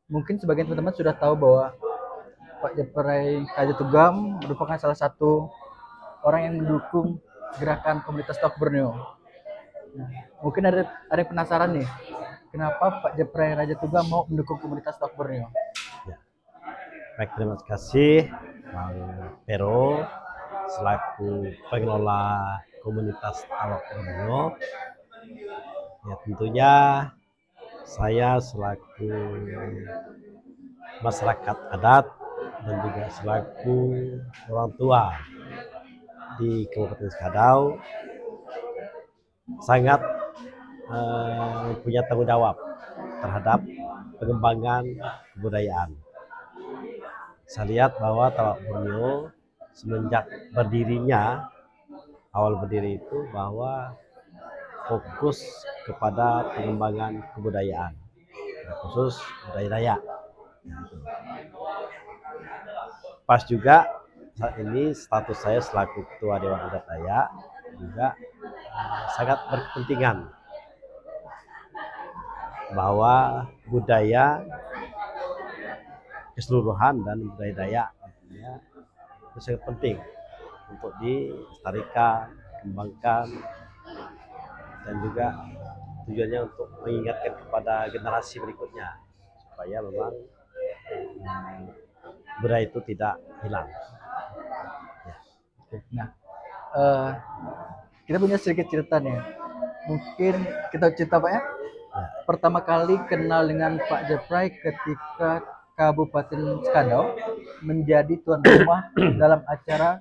Mungkin sebagian teman-teman sudah tahu bahwa Pak Jepray Kajatugam merupakan salah satu orang yang mendukung gerakan komunitas Tok Borneo. Nah, mungkin ada yang penasaran nih, kenapa Pak Jepray Raja Tugam mau mendukung komunitas Tok Borneo? Ya. Baik, terima kasih Bang Pero selaku pengelola komunitas Tawak Borneo. Ya, tentunya saya selaku masyarakat adat dan juga selaku orang tua di Kabupaten Skadau sangat punya tanggung jawab terhadap pengembangan kebudayaan. Saya lihat bahwa Tawak Borneo semenjak berdirinya, awal berdiri itu bahwa fokus kepada pengembangan kebudayaan, khusus budaya Dayak. Pas juga saat ini status saya selaku Ketua Dewan Adat Dayak juga sangat berkepentingan bahwa budaya keseluruhan dan budaya Dayak artinya itu sangat penting untuk dilestarikan, kembangkan, dan juga tujuannya untuk mengingatkan kepada generasi berikutnya supaya memang budaya itu tidak hilang. Ya. Nah, uh, kita punya sedikit cerita nih. Mungkin kita cerita Pak ya. Pertama kali kenal dengan Pak Jepray ketika Kabupaten Skadau menjadi tuan rumah dalam acara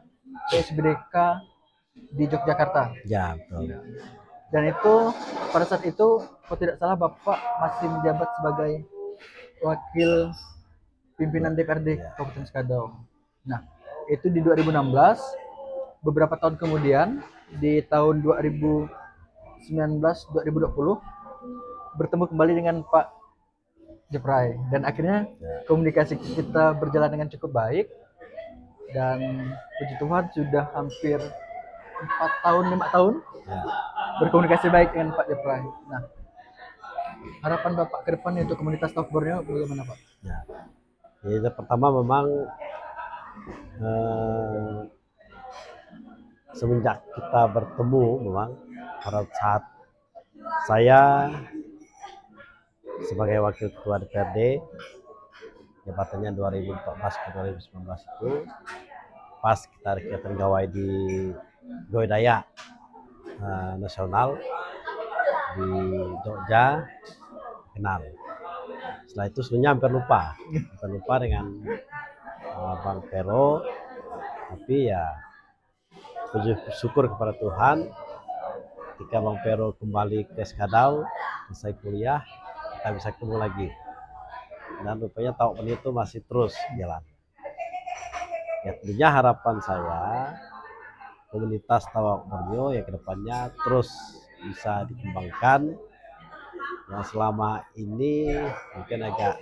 PSBDK di Yogyakarta. Ya, betul. Dan itu pada saat itu, kalau tidak salah Bapak masih menjabat sebagai wakil pimpinan DPRD Kabupaten Skadau. Nah, itu di 2016. Beberapa tahun kemudian, di tahun 2019-2020, bertemu kembali dengan Pak Jepray. Dan akhirnya komunikasi kita berjalan dengan cukup baik. Dan puji Tuhan sudah hampir 4 tahun, 5 tahun berkomunikasi baik dengan Pak Jepray. Nah, harapan Bapak ke depan untuk komunitas Tok Borneo bagaimana Pak? Ya. Jadi pertama memang semenjak kita bertemu memang pada saat saya sebagai wakil ketua DPRD jabatannya 2014 ke 2019 itu pas kita ada kegiatan gawai di Gawai Dayak nasional di Jogja kenal. Setelah itu sebenarnya hampir lupa dengan Bang Pero, tapi ya bersyukur kepada Tuhan ketika Bang Pero kembali ke Skadau selesai kuliah kita bisa ketemu lagi dan rupanya Tawak Borneo itu masih terus jalan. Ya, tentunya harapan saya komunitas Tawak Borneo ya kedepannya terus bisa dikembangkan. Yang selama ini mungkin agak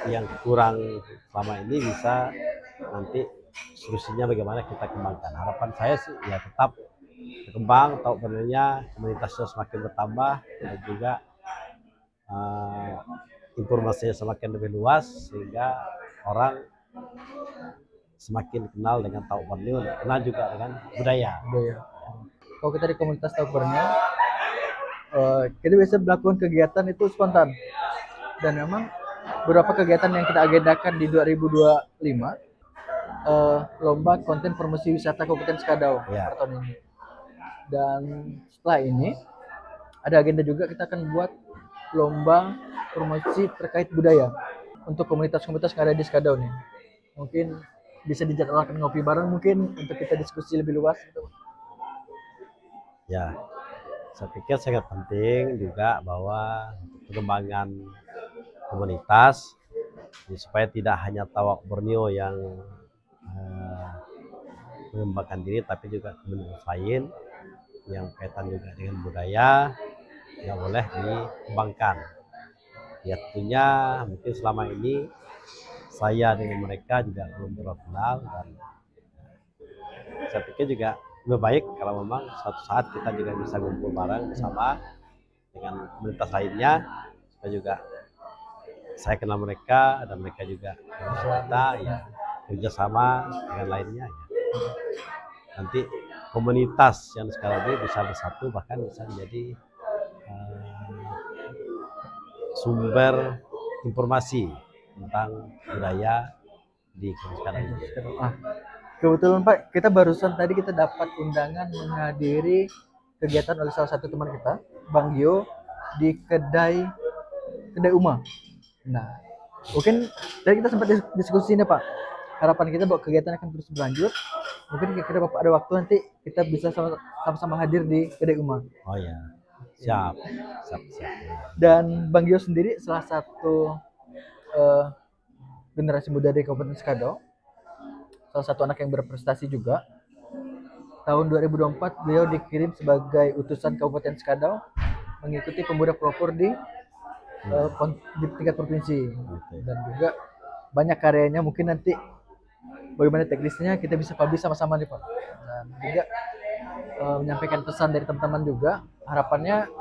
yang kurang selama ini bisa nanti solusinya bagaimana kita kembangkan. Harapan saya sih ya tetap berkembang, Tawak Borneo komunitasnya semakin bertambah dan juga informasinya semakin lebih luas sehingga orang semakin kenal dengan Tawak Borneo, kenal juga dengan budaya. Kalau kita di komunitas Tawak Borneo, kita biasa melakukan kegiatan itu spontan. Dan memang beberapa kegiatan yang kita agendakan di 2025 lomba konten promosi wisata Kabupaten Skadau per tahun ini. Dan setelah ini ada agenda juga kita akan buat lomba promosi terkait budaya untuk komunitas-komunitas yang ada di Skadau nih. Mungkin bisa dijadwalkan ngopi bareng mungkin untuk kita diskusi lebih luas gitu. Ya, saya pikir sangat penting juga bahwa pengembangan komunitas supaya tidak hanya Tawak Borneo yang mengembangkan diri tapi juga komunitas lain yang kaitan juga dengan budaya yang boleh dikembangkan. Ya tentunya mungkin selama ini saya dengan mereka juga belum terlalu kenal dan saya pikir juga lebih baik kalau memang suatu saat kita juga bisa ngumpul bareng bersama dengan komunitas lainnya supaya juga saya kenal mereka dan mereka juga kenal kita, ya kerjasama dengan lainnya. Ya. Nanti komunitas yang sekarang ini bisa bersatu, bahkan bisa menjadi sumber informasi tentang budaya di sekarang ini. Kebetulan Pak, kita barusan tadi kita dapat undangan menghadiri kegiatan oleh salah satu teman kita, Bang Gio, di kedai Uma. Nah, mungkin tadi kita sempat diskusi nih Pak. Harapan kita bahwa kegiatan akan terus berlanjut. Mungkin kira-kira Bapak ada waktu nanti kita bisa sama-sama hadir di kedai Uma. Oh ya, siap. Dan Bang Gio sendiri salah satu generasi muda di Kabupaten Sekadau, salah satu anak yang berprestasi juga. Tahun 2024 beliau dikirim sebagai utusan Kabupaten Sekadau mengikuti pemuda pelopor di tingkat provinsi, dan juga banyak karyanya. Mungkin nanti bagaimana teknisnya kita bisa publish sama-sama nih Pak, dan juga menyampaikan pesan dari teman-teman juga. Harapannya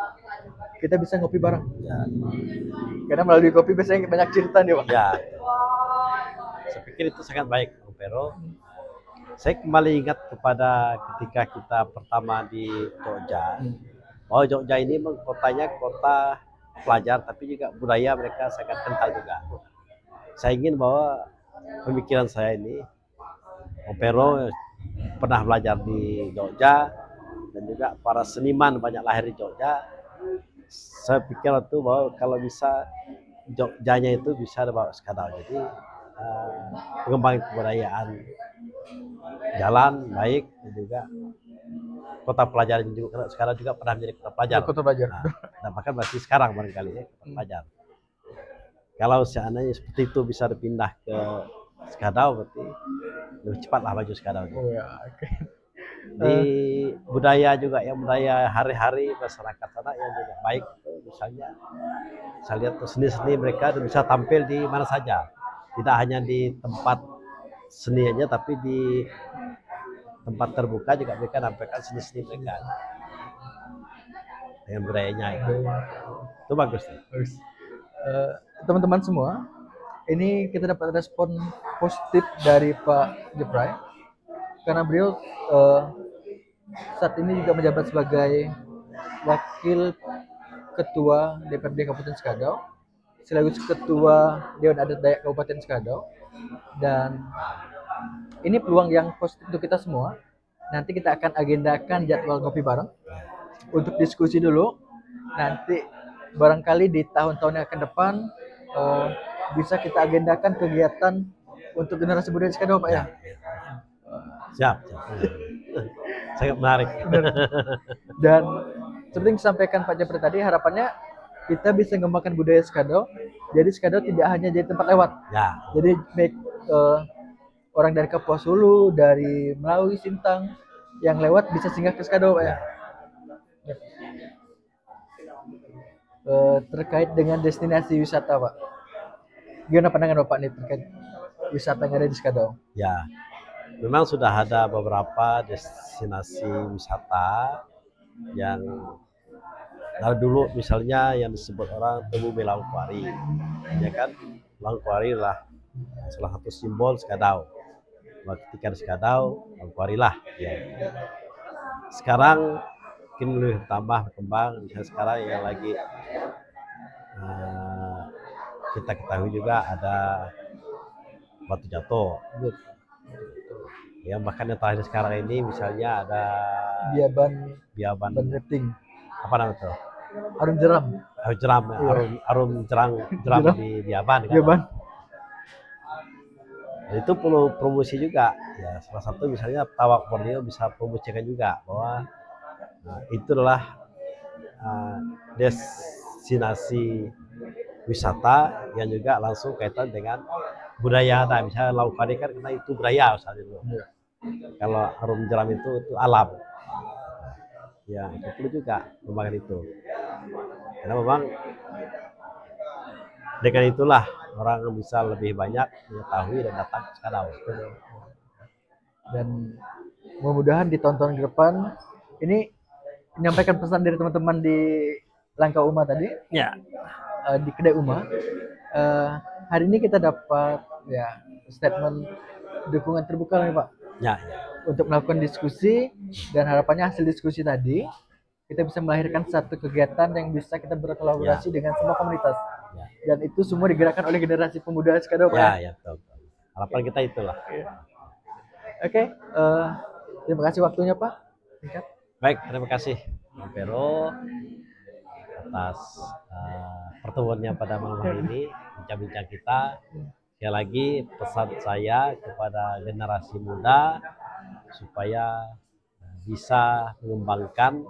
kita bisa ngopi bareng ya. Karena melalui kopi biasanya banyak cerita nih Pak ya. Saya pikir itu sangat baik Bang Pero. Saya kembali ingat kepada ketika kita pertama di Jogja. Oh, Jogja ini memang kotanya kota pelajar, tapi juga budaya mereka sangat kental juga. Saya ingin bahwa pemikiran saya ini, Pero pernah belajar di Jogja, dan juga para seniman banyak lahir di Jogja. Saya pikir itu bahwa kalau bisa Jogjanya itu bisa dibawa Sekadau. Jadi pengembangan kebudayaan jalan baik, dan juga kota pelajar juga sekarang juga pernah menjadi kota pelajar. Nah, bahkan masih sekarang barangkali ya, kota pelajar. Kalau seandainya seperti itu bisa dipindah ke Sekadau, berarti lebih cepatlah maju Sekadau. Oh ya, Di budaya juga yang budaya hari-hari masyarakat sana yang juga baik, misalnya saya lihat seni-seni mereka bisa tampil di mana saja, tidak hanya di tempat seni aja, tapi di tempat terbuka juga mereka nampilkan seni-seni mereka dengan budayanya itu bagus. Teman-teman semua, ini kita dapat respon positif dari Pak Jepray, karena beliau saat ini juga menjabat sebagai Wakil Ketua DPRD Kabupaten Sekadau, sekaligus Ketua Dewan Adat Dayak Kabupaten Sekadau. Dan ini peluang yang positif untuk kita semua. Nanti kita akan agendakan jadwal ngopi bareng untuk diskusi dulu. Nanti barangkali di tahun-tahun yang akan depan bisa kita agendakan kegiatan untuk generasi muda di Sekadau Pak ya. Siap. Sangat menarik. Dan seperti yang disampaikan Pak Japri tadi, harapannya kita bisa mengembangkan budaya Sekadau. Jadi Sekadau tidak hanya jadi tempat lewat. Ya. Jadi orang dari Kapuas Hulu, dari Melawi, Sintang yang lewat bisa singgah ke Sekadau Pak ya. Terkait dengan destinasi wisata Pak, gimana pandangan Bapak nih terkait wisata yang ada di Sekadau? Ya, memang sudah ada beberapa destinasi wisata yang dari dulu, misalnya yang disebut orang Temu Langkuari, ya kan? Langkuari lah salah satu simbol Sekadau. Ketika di Sekadau, Langkuari lah. Ya. Sekarang mungkin lebih tambah berkembang, misalnya sekarang yang lagi kita ketahui juga ada Batu Jatuh. Ya, bahkan yang terakhir sekarang ini misalnya ada Biaban Rafting. Apa namanya itu? Arum jeram. Arum jeram di Biaban. Biaban. Itu perlu promosi juga. Ya, salah satu misalnya Tawak Borneo bisa promosikan juga bahwa itu adalah destinasi wisata yang juga langsung kaitan dengan budaya. Nah, misalnya Langkuari kan karena itu budaya misalnya dulu. Ya. Kalau Arum Jeram itu alam. Ya, itu perlu juga membangun itu. Karena memang dengan itulah orang bisa lebih banyak mengetahui dan datang ke Sekadau. Dan mudah-mudahan di tahun-tahun ke depan ini menyampaikan pesan dari teman-teman di Langkah Uma tadi. Ya. di Kedai Uma. Hari ini kita dapat ya statement dukungan terbuka nih Pak Ya, untuk melakukan diskusi, dan harapannya hasil diskusi tadi kita bisa melahirkan satu kegiatan yang bisa kita berkolaborasi dengan semua komunitas. ya, Dan itu semua digerakkan oleh generasi pemuda sekarang Pak. ya, ya, betul, betul. Harapan kita itulah. Oke, terima kasih waktunya Pak. Singkat. Baik, terima kasih Bang Vero atas pertemuannya pada malam hari ini, bincang-bincang kita. Sekali lagi pesan saya kepada generasi muda supaya bisa mengembangkan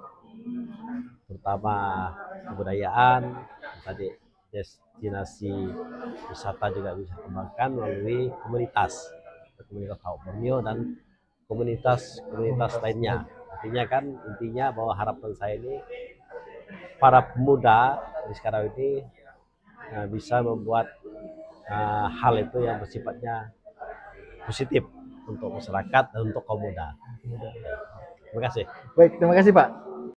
terutama kebudayaan, tadi destinasi wisata juga bisa kembangkan melalui komunitas Haup Borneo dan komunitas lainnya. Intinya bahwa harapan saya ini para pemuda di sekarang ini bisa membuat hal itu yang bersifatnya positif untuk masyarakat dan untuk kaum muda. Terima kasih. Baik, terima kasih Pak.